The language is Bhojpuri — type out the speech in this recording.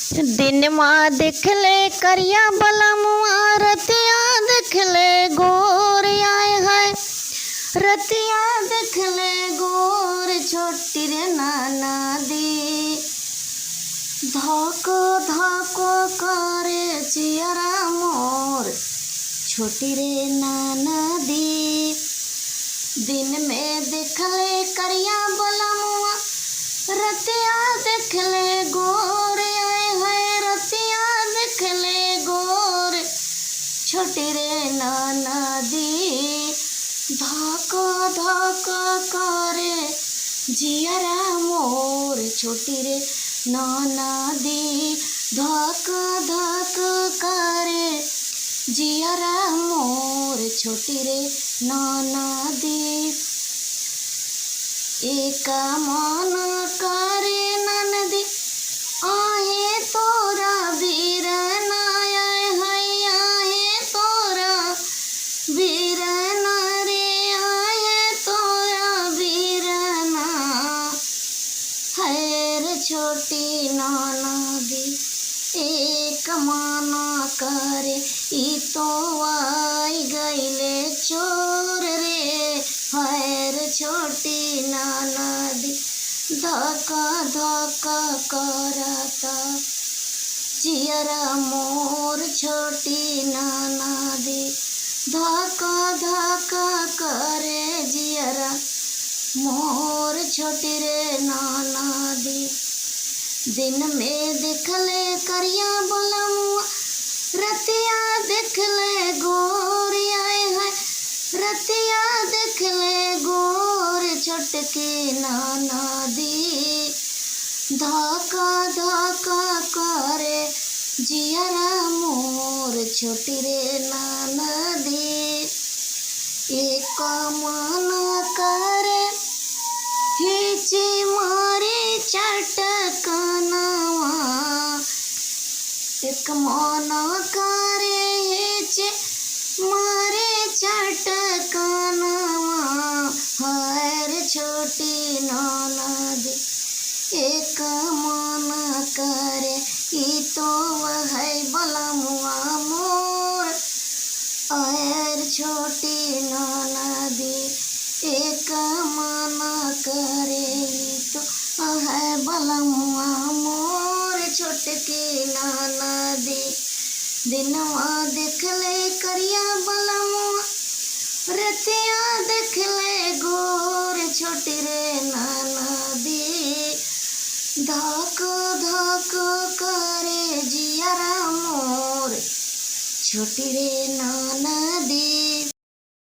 दिनमा देखले करिया बलमुआ रतिया देखले गोर आए है। रतिया देखले गोर छोटी रे नाना दी धको धको करे चियरा मोर छोटी रे नाना दी। दिन में देखले करिया बलमुआ रतिया देखले गोर आए है। रतिया देखले गोर छोटी रे नाना दी धको धको करे जियरा मोर छोटी रे नाना दी धक धक करे जियरा मोर छोटी रे नाना दी। एक मन करे ननदी आहे तोरा बीरना आए है। आहे तोरा बीरना रे आहे तोरा बीरना हैर छोटी नाना दी। एक माना करे ई तो आई गईले चोर रे हैर छोटी नाना दी धका धका करता जियरा मोर छोटी नाना दी धका धका करे जियरा मोर छोटी रे नाना दी। दिन में देखले करिया बलमुआ रतिया देखले गोर आए है। रतिया देखले गोर छोटकी नाना दी धका धका करे जियरा मोर छोटी रे नाना दी। एक मन करे खींची मारे चटकनवा एक मन करे खींची मारे चटकनवा हैर छोटी नाना दी। एक मन करे ई तो है बलमुआ मोर हैर छोटी नाना दी। एक मन करे ई तो है बलमुआ मोर छोटकी नाना दी। दिनवा देखले करिया बलमुआ रतिया देखले गोर छोटी रे नाना दी धक धक करे जियरा मोर छोटी रे नाना दी।